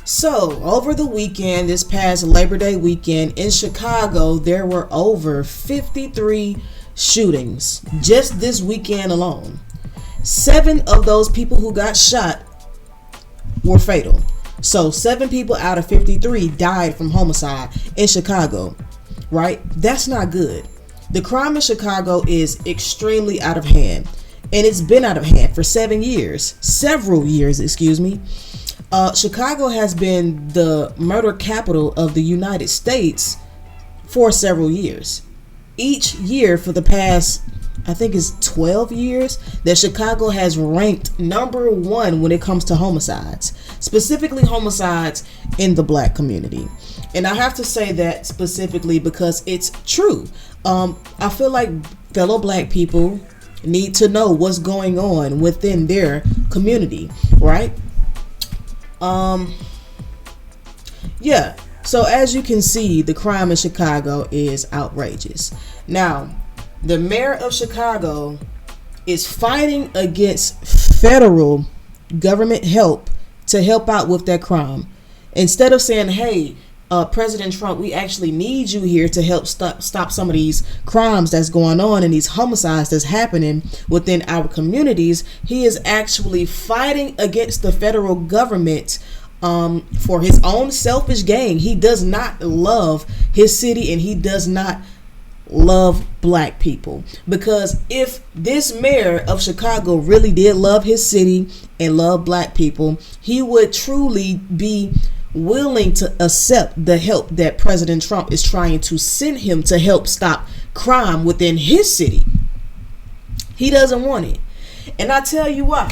So, over the weekend, this past Labor Day weekend in Chicago, there were over 53 shootings just this weekend alone. 7 of those people who got shot were fatal. So, 7 people out of 53 died from homicide in Chicago, right? That's not good. The crime in Chicago is extremely out of hand, and it's been out of hand for several years. Chicago has been the murder capital of the United States for several years. Each year for the past, I think it's 12 years, that Chicago has ranked number 1 when it comes to homicides, specifically homicides in the black community. And I have to say that specifically because it's true. I feel like fellow black people need to know what's going on within their community, right? Yeah. So as you can see, the crime in Chicago is outrageous. Now, the mayor of Chicago is fighting against federal government help to help out with that crime. Instead of saying, hey, President Trump, we actually need you here to help stop some of these crimes that's going on and these homicides that's happening within our communities, he is actually fighting against the federal government for his own selfish gain. He does not love his city and he does not love black people, because if this mayor of Chicago really did love his city and love black people, he would truly be willing to accept the help that President Trump is trying to send him to help stop crime within his city. He doesn't want it. And I'll tell you why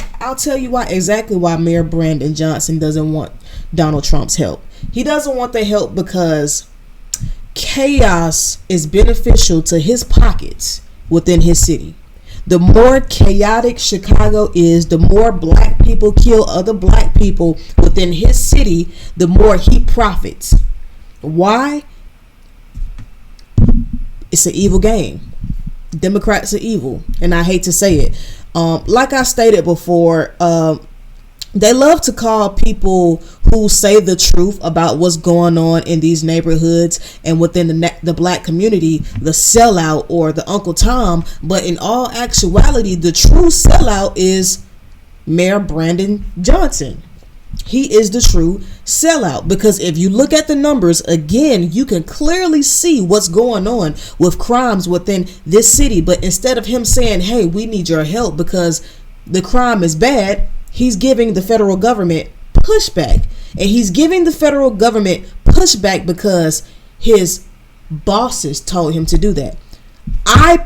exactly why Mayor Brandon Johnson doesn't want Donald Trump's help. He doesn't want the help because chaos is beneficial to his pockets within his city. The more chaotic Chicago is, the more black people kill other black people within his city, the more he profits. Why? It's an evil game. Democrats are evil, and I hate to say it. Like I stated before, they love to call people who say the truth about what's going on in these neighborhoods and within the black community the sellout or the Uncle Tom. But in all actuality, the true sellout is Mayor Brandon Johnson. He is the true sellout, because if you look at the numbers again, you can clearly see what's going on with crimes within this city. But instead of him saying, hey, we need your help because the crime is bad, he's giving the federal government pushback. And he's giving the federal government pushback because his bosses told him to do that. I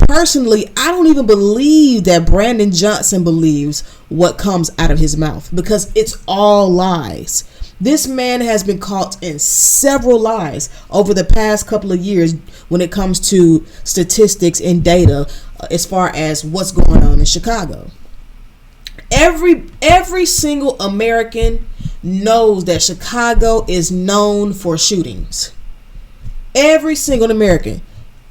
don't even believe that Brandon Johnson believes what comes out of his mouth, because it's all lies. This man has been caught in several lies over the past couple of years when it comes to statistics and data as far as what's going on in Chicago. Every single American knows that Chicago is known for shootings. Every single American,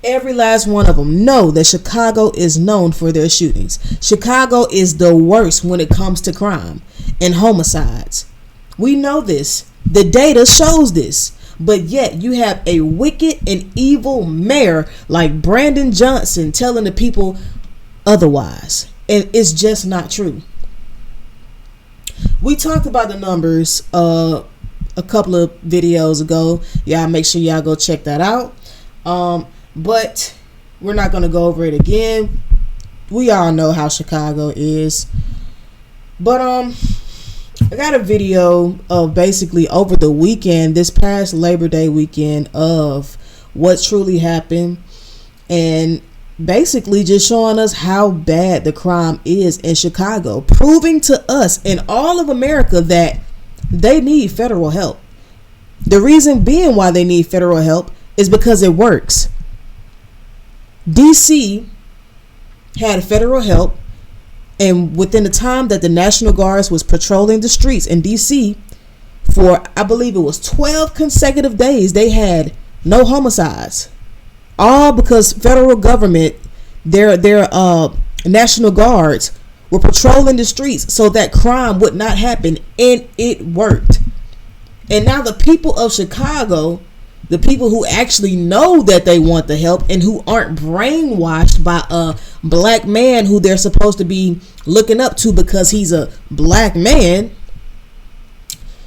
every last one of them know that Chicago is known for their shootings. Chicago is the worst when it comes to crime and homicides. We know this. The data shows this. But yet you have a wicked and evil mayor like Brandon Johnson telling the people otherwise. And it's just not true. We talked about the numbers a couple of videos ago. Y'all make sure y'all go check that out. But we're not going to go over it again. We all know how Chicago is. But I got a video of basically over the weekend, this past Labor Day weekend, of what truly happened, and basically just showing us how bad the crime is in Chicago, proving to us and all of America that they need federal help. The reason being why they need federal help is because it works. DC had federal help, and within the time that the National Guards was patrolling the streets in DC for, I believe it was 12 consecutive days, they had no homicides. All because federal government, their National Guards were patrolling the streets so that crime would not happen, and it worked. And now the people of Chicago, the people who actually know that they want the help and who aren't brainwashed by a black man who they're supposed to be looking up to because he's a black man,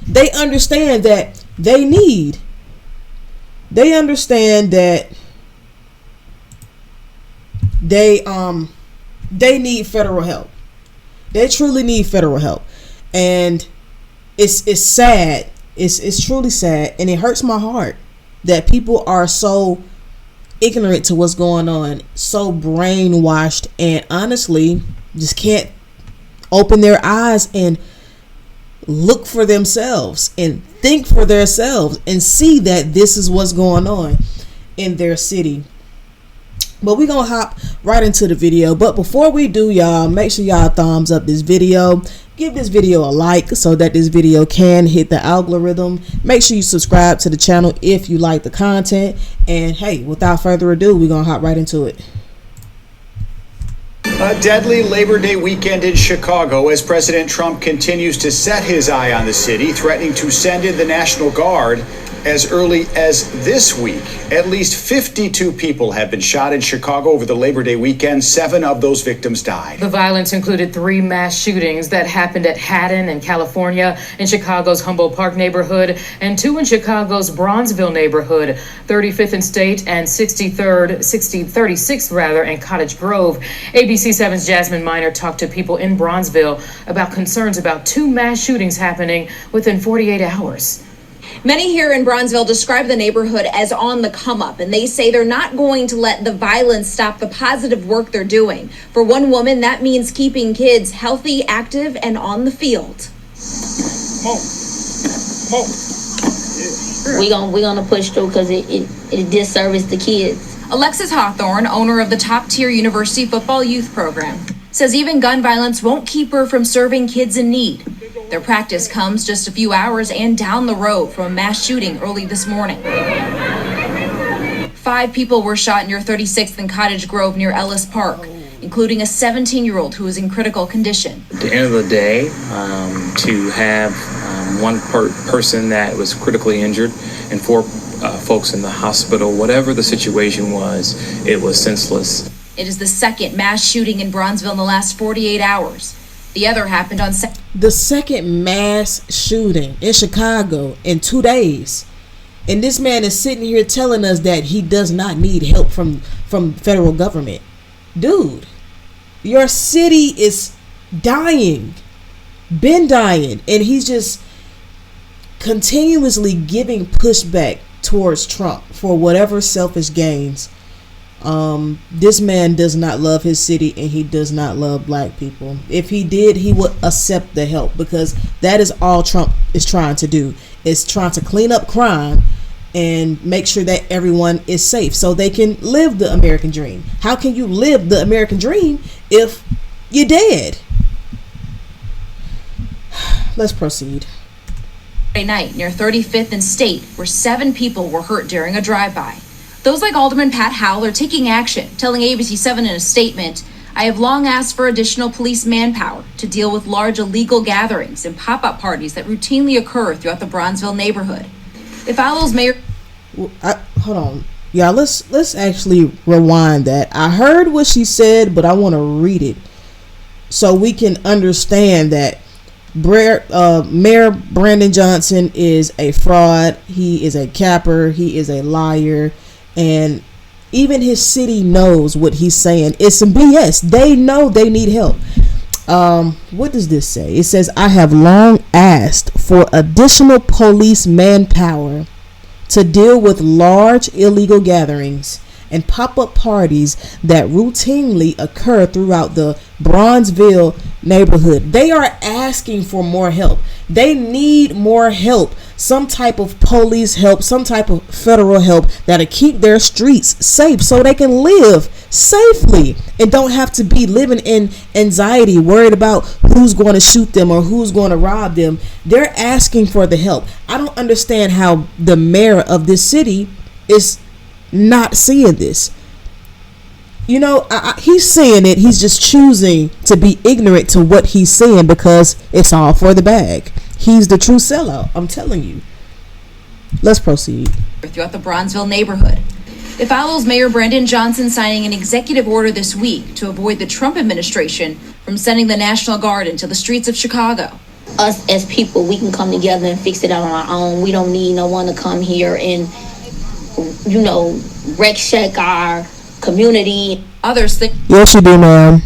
they understand that they understand that they need federal help. They truly need federal help. And it's sad. It's truly sad, and it hurts my heart that people are so ignorant to what's going on, so brainwashed, and honestly just can't open their eyes and look for themselves and think for themselves and see that this is what's going on in their city. But we're going to hop right into the video. But before we do, y'all, make sure y'all thumbs up this video. Give this video a like so that this video can hit the algorithm. Make sure you subscribe to the channel if you like the content. And hey, without further ado, we're going to hop right into it. A deadly Labor Day weekend in Chicago as President Trump continues to set his eye on the city, threatening to send in the National Guard as early as this week. At least 52 people have been shot in Chicago over the Labor Day weekend. 7 of those victims died. The violence included 3 mass shootings that happened at Haddon in California, in Chicago's Humboldt Park neighborhood, and 2 in Chicago's Bronzeville neighborhood, 35th and State and 36th in Cottage Grove. ABC 7's Jasmine Miner talked to people in Bronzeville about concerns about 2 mass shootings happening within 48 hours. Many here in Bronzeville describe the neighborhood as on the come up, and they say they're not going to let the violence stop the positive work they're doing. For one woman, that means keeping kids healthy, active, and on the field. We're gonna push through because it disservices the kids. Alexis Hawthorne, owner of the top-tier university football youth program, says even gun violence won't keep her from serving kids in need. Their practice comes just a few hours and down the road from a mass shooting early this morning. 5 people were shot near 36th and Cottage Grove near Ellis Park, including a 17-year-old who is in critical condition. At the end of the day, to have one person that was critically injured and 4 folks in the hospital, whatever the situation was, it was senseless. It is the second mass shooting in Bronzeville in the last 48 hours. The other happened on the second mass shooting in Chicago in 2 days. And this man is sitting here telling us that he does not need help from federal government. Dude, your city is dying. Been dying. And he's just continuously giving pushback towards Trump for whatever selfish gains. This man does not love his city, and he does not love black people. If he did, he would accept the help, because that is all Trump is trying to do, is trying to clean up crime and make sure that everyone is safe so they can live the American dream. How can you live the American dream if you're dead? Let's proceed. Friday night near 35th and State, where 7 people were hurt during a drive-by. Those like Alderman Pat Howell are taking action, telling ABC 7 in a statement, "I have long asked for additional police manpower to deal with large illegal gatherings and pop-up parties that routinely occur throughout the Bronzeville neighborhood." It follows Mayor... Hold on. Yeah, let's actually rewind that. I heard what she said, but I want to read it so we can understand that Mayor Brandon Johnson is a fraud. He is a capper. He is a liar. And even his city knows what he's saying. It's some BS. They know they need help. What does this say? It says, "I have long asked for additional police manpower to deal with large illegal gatherings and pop-up parties that routinely occur throughout the Bronzeville neighborhood." They are asking for more help. They need more help. Some type of police help, some type of federal help that'll keep their streets safe so they can live safely and don't have to be living in anxiety, worried about who's going to shoot them or who's going to rob them. They're asking for the help. I don't understand how the mayor of this city is not seeing this. You know, he's seeing it. He's just choosing to be ignorant to what he's saying because it's all for the bag. He's the true sellout. I'm telling you. Let's proceed. Throughout the Bronzeville neighborhood. It follows Mayor Brandon Johnson signing an executive order this week to avoid the Trump administration from sending the National Guard into the streets of Chicago. Us as people, we can come together and fix it out on our own. We don't need no one to come here and, wreck shack our community. Others think Yes, you do, ma'am.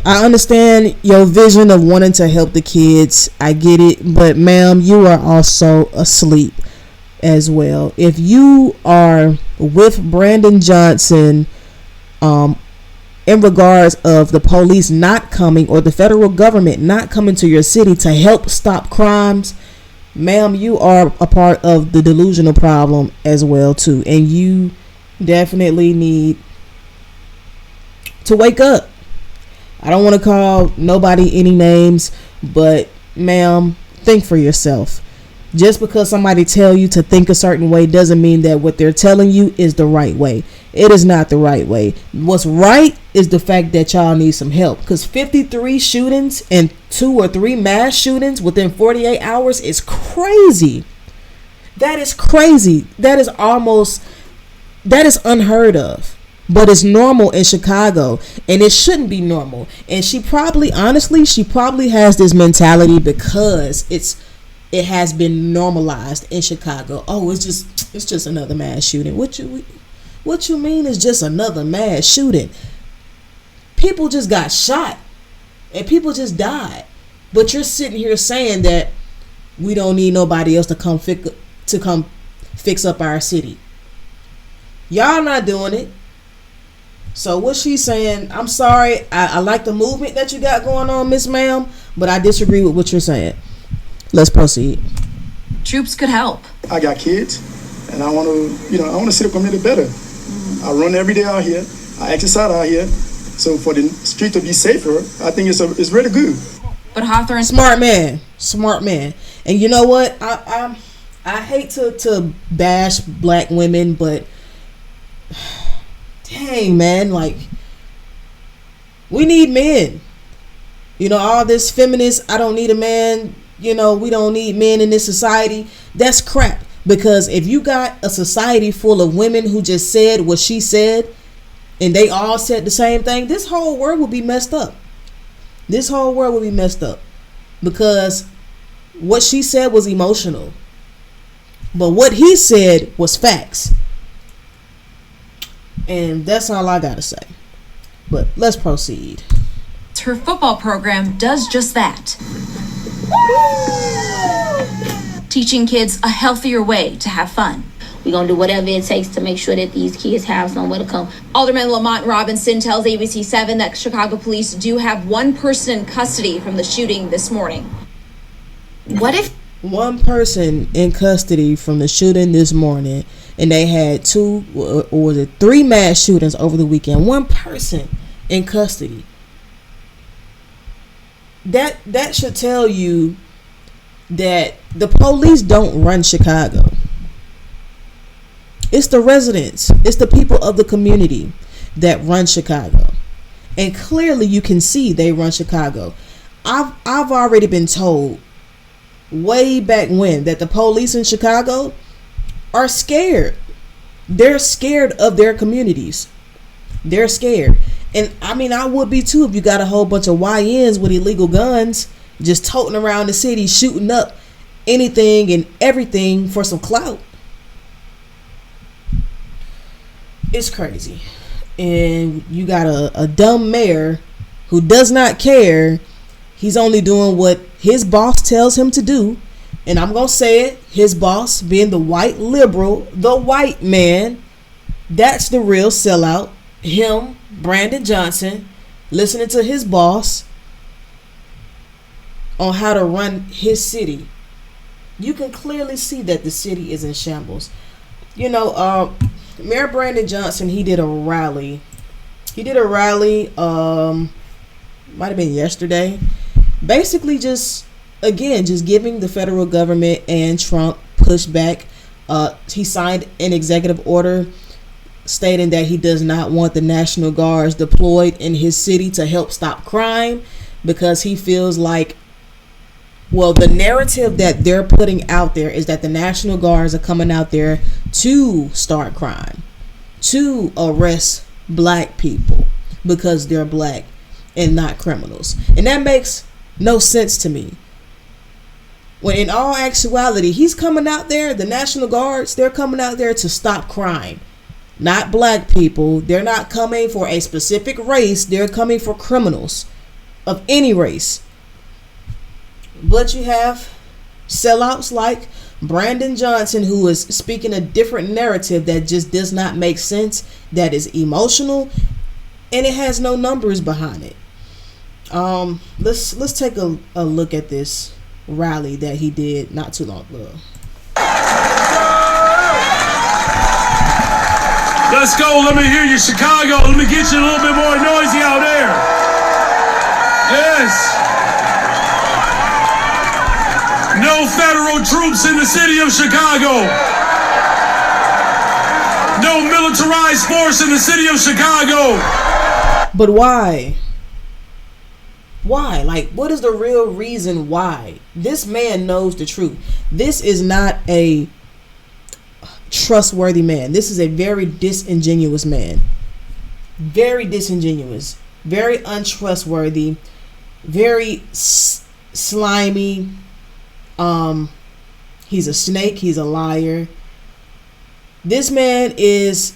I understand your vision of wanting to help the kids. I get it. But, ma'am, you are also asleep as well. If you are with Brandon Johnson in regards of the police not coming or the federal government not coming to your city to help stop crimes, ma'am, you are a part of the delusional problem as well too, and you definitely need to wake up. I don't want to call nobody any names, but ma'am, think for yourself. Just because somebody tell you to think a certain way doesn't mean that what they're telling you is the right way. It is not the right way. What's right is the fact that y'all need some help, because 53 shootings and 2 or 3 mass shootings within 48 hours is crazy. That is crazy. That is unheard of. But it's normal in Chicago, and it shouldn't be normal. And she probably has this mentality because it has been normalized in Chicago. Oh, it's just another mass shooting. What you mean it's just another mass shooting? People just got shot and people just died. But you're sitting here saying that we don't need nobody else to come fix up our city. Y'all not doing it. So what she's saying, I'm sorry, I like the movement that you got going on, Miss Ma'am, but I disagree with what you're saying. Let's proceed. troops could help. I got kids, and I want to see the community better. I run every day out here. I exercise out here. So for the street to be safer, I think it's really good. But Hawthorne, smart man. And you know what? I hate to bash black women, but dang, man, like, we need men. You know, all this feminist, I don't need a man, we don't need men in this society. That's crap. Because if you got a society full of women who just said what she said, and they all said the same thing, this whole world would be messed up. Because what she said was emotional. But what he said was facts. And that's all I gotta say. But let's proceed. her football program does just that. Teaching kids a healthier way to have fun. We're going to do whatever it takes to make sure that these kids have somewhere to come. Alderman Lamont Robinson tells ABC7 that Chicago police do have one person in custody from the shooting this morning. What if one person in custody from the shooting this morning, and they had three mass shootings over the weekend? One person in custody. That should tell you that the police don't run Chicago. It's the residents, it's the people of the community that run Chicago. And clearly you can see they run Chicago. I've already been told way back when that the police in Chicago are scared. They're scared of their communities. They're scared. And I mean, I would be too if you got a whole bunch of YNs with illegal guns just toting around the city, shooting up anything and everything for some clout. It's crazy. And you got a dumb mayor who does not care. He's only doing what his boss tells him to do. And I'm going to say it, his boss being the white liberal, the white man, that's the real sellout. Him, Brandon Johnson, listening to his boss on how to run his city. You can clearly see that the city is in shambles. Mayor Brandon Johnson, he did a rally. Might have been yesterday. Basically just giving the federal government and Trump pushback. He signed an executive order stating that he does not want the National Guards deployed in his city to help stop crime, because he feels like Well, the narrative that they're putting out there is that the National Guards are coming out there to start crime, to arrest black people because they're black and not criminals. And that makes no sense to me. When in all actuality, he's coming out there, the National Guards, they're coming out there to stop crime. Not black people. They're not coming for a specific race. They're coming for criminals of any race. But you have sellouts like Brandon Johnson, who is speaking a different narrative that just does not make sense, that is emotional, and it has no numbers behind it. Let's take a look at this rally that he did not too long ago. Let's go. Let me hear you, Chicago. Let me get you a little bit more noisy out there. Yes. No federal troops in the city of Chicago. No militarized force in the city of Chicago. But why? Why? Like, what is the real reason why? This man knows the truth. This is not a trustworthy man. This is a very disingenuous man. Very disingenuous. Very untrustworthy. Very slimy. He's a snake. He's a liar. This man is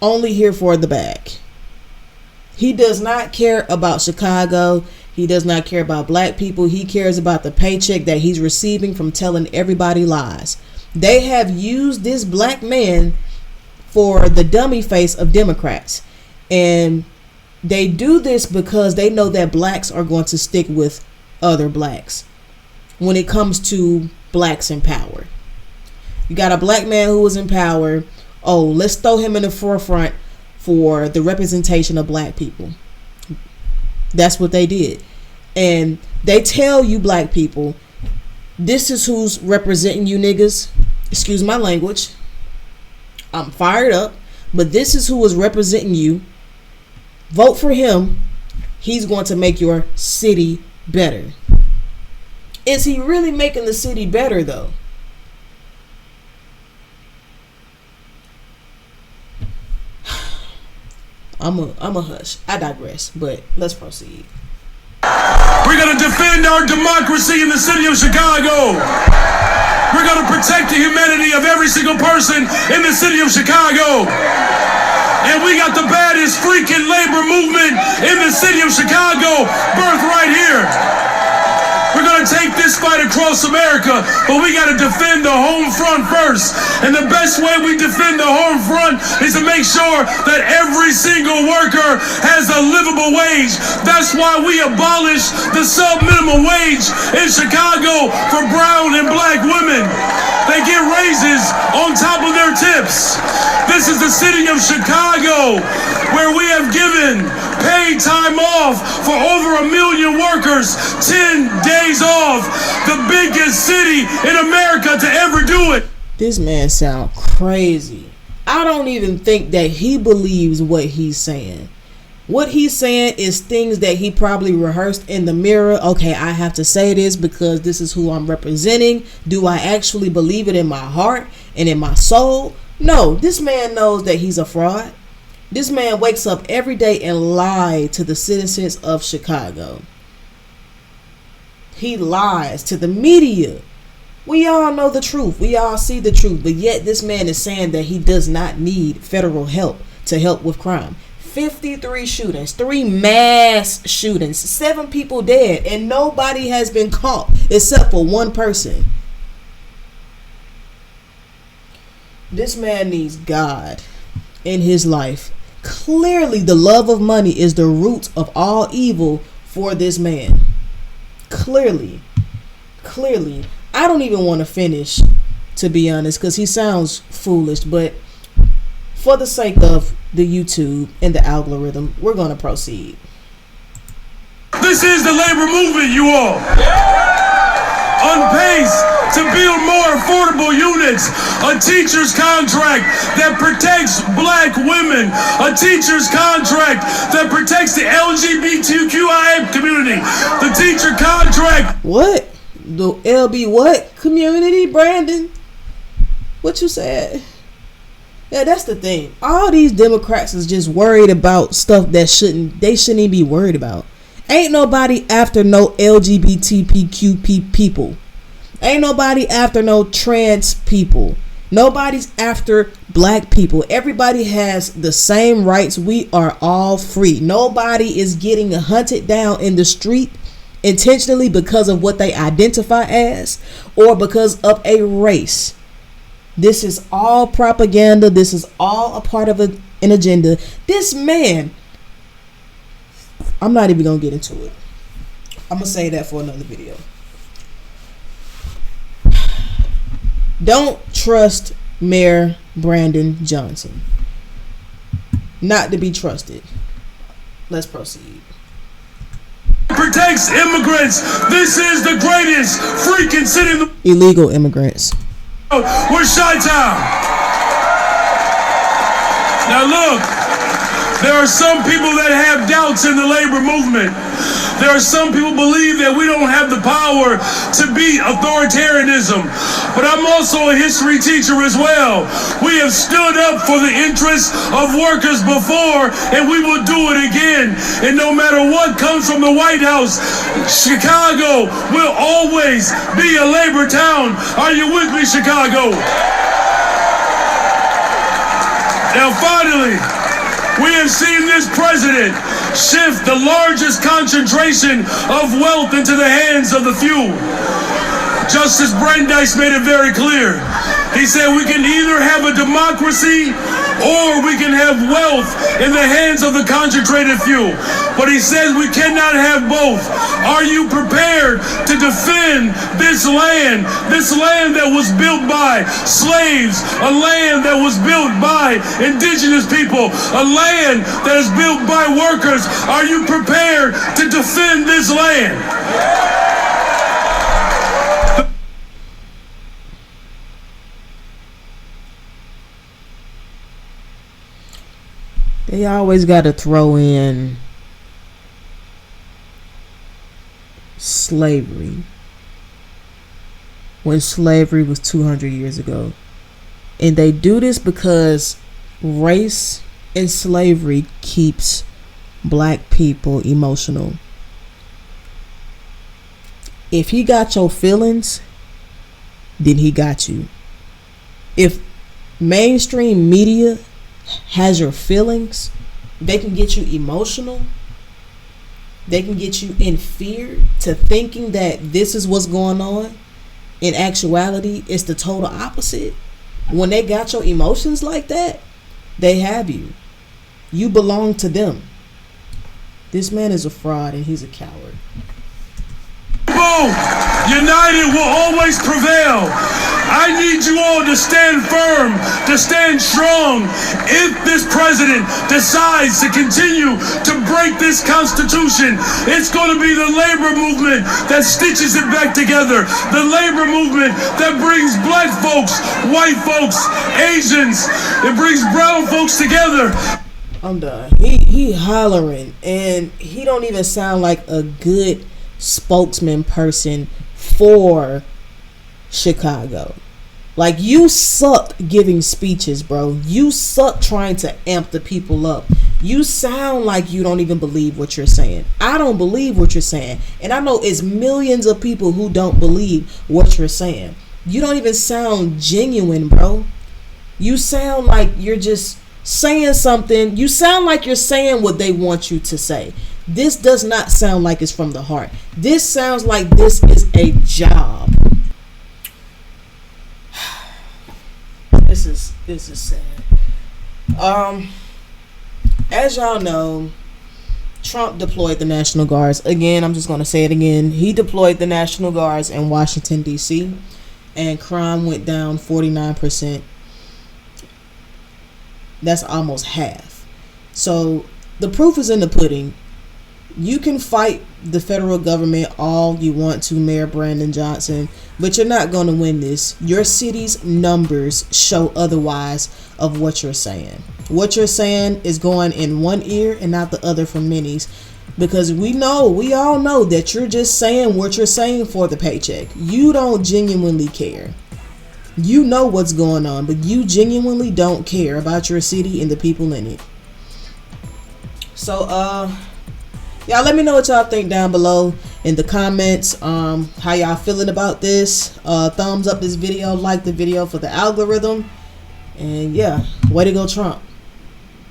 only here for the bag. He does not care about Chicago. He does not care about black people. He cares about the paycheck that he's receiving from telling everybody lies. They have used this black man for the dummy face of Democrats. And they do this because they know that blacks are going to stick with other blacks when it comes to blacks in power. You got a black man who is in power. Oh, let's throw him in the forefront for the representation of black people. That's what they did. And they tell you black people, this is who's representing you niggas. Excuse my language. I'm fired up. But this is who is representing you. Vote for him. He's going to make your city better. Is he really making the city better though? I'm a hush. I digress, but let's proceed. We're going to defend our democracy in the city of Chicago. We're going to protect the humanity of every single person in the city of Chicago. And we got the baddest freaking labor movement in the city of Chicago, birthed right here. We're going to take this fight across America, but we got to defend the home front first. And the best way we defend the home front is to make sure that every single worker has a livable wage. That's why we abolished the sub-minimum wage in Chicago for brown and black women. They get raises on top of their tips. This is the city of Chicago, where we have given paid time off for over 1 million workers, 10 days off, the biggest city in America to ever do it. This man sound crazy. I don't even think that he believes what he's saying. What he's saying is things that he probably rehearsed in the mirror. Okay, I have to say this because this is who I'm representing. Do I actually believe it in my heart and in my soul? No, this man knows that he's a fraud. This man wakes up every day and lies to the citizens of Chicago. He lies to the media. We all know the truth. We all see the truth. But yet this man is saying that he does not need federal help to help with crime. 53 shootings, 3 mass shootings, 7 people dead, and nobody has been caught except for one person. This man needs God in his life. Clearly, the love of money is the root of all evil for this man. Clearly. I don't even want to finish, to be honest, because he sounds foolish, but for the sake of the YouTube and the algorithm, we're going to proceed. This is the labor movement, you all. On pace to build more affordable units, a teacher's contract that protects black women, a teacher's contract that protects the LGBTQIA community, the teacher contract. What? The LB what community, Brandon? What you said? Yeah, that's the thing. All these Democrats is just worried about stuff that they shouldn't even be worried about. Ain't nobody after no LGBTQ people. Ain't nobody after no trans people. Nobody's after black people. Everybody has the same rights. We are all free. Nobody is getting hunted down in the street intentionally because of what they identify as or because of a race. This is all propaganda. This is all a part of an agenda. This man, I'm not even going to get into it. I'm going to say that for another video. Don't trust Mayor Brandon Johnson. Not to be trusted. Let's proceed. Protects immigrants. This is the greatest freaking city in the illegal immigrants. We're Chi-Town. Now look, there are some people that have doubts in the labor movement. There are some people believe that we don't have the power to beat authoritarianism. But I'm also a history teacher as well. We have stood up for the interests of workers before, and we will do it again. And no matter what comes from the White House, Chicago will always be a labor town. Are you with me, Chicago? Now finally, we have seen this president shift the largest concentration of wealth into the hands of the few. Justice Brandeis made it very clear. He said we can either have a democracy or we can have wealth in the hands of the concentrated few. But he says we cannot have both. Are you prepared to defend this land that was built by slaves, a land that was built by indigenous people, a land that is built by workers? Are you prepared to defend this land? They always got to throw in slavery when slavery was 200 years ago. And they do this because race and slavery keeps black people emotional. If he got your feelings, then he got you. If mainstream media has your feelings, they can get you emotional. They can get you in fear to thinking that this is what's going on. In actuality, it's the total opposite. When they got your emotions like that, they have you. You belong to them. This man is a fraud and he's a coward. United will always prevail. I need you all to stand firm, to stand strong. If this president decides to continue to break this Constitution, it's going to be the labor movement that stitches it back together. The labor movement that brings black folks, white folks, Asians, it brings brown folks together. I'm done. He hollering and he don't even sound like a good spokesman person for Chicago. Like, you suck giving speeches, bro. You suck trying to amp the people up. You sound like you don't even believe what you're saying. I don't believe what you're saying. And I know it's millions of people who don't believe what you're saying. You don't even sound genuine, bro. You sound like you're just saying something. You sound like you're saying what they want you to say. This does not sound like it's from the heart. This sounds like this is a job. This is sad. As y'all know, Trump deployed the National Guards. Again, I'm just going to say it again. He deployed the National Guards in Washington, D.C. and crime went down 49%. That's almost half. So the proof is in the pudding. You can fight the federal government all you want to, Mayor Brandon Johnson, but you're not going to win this. Your city's numbers show otherwise of what you're saying. What you're saying is going in one ear and not the other for many's. Because we all know that you're just saying what you're saying for the paycheck. You don't genuinely care. You know what's going on, but you genuinely don't care about your city and the people in it. So, y'all let me know what y'all think down below in the comments. How y'all feeling about this? Thumbs up this video, like the video for the algorithm. And yeah, way to go, Trump.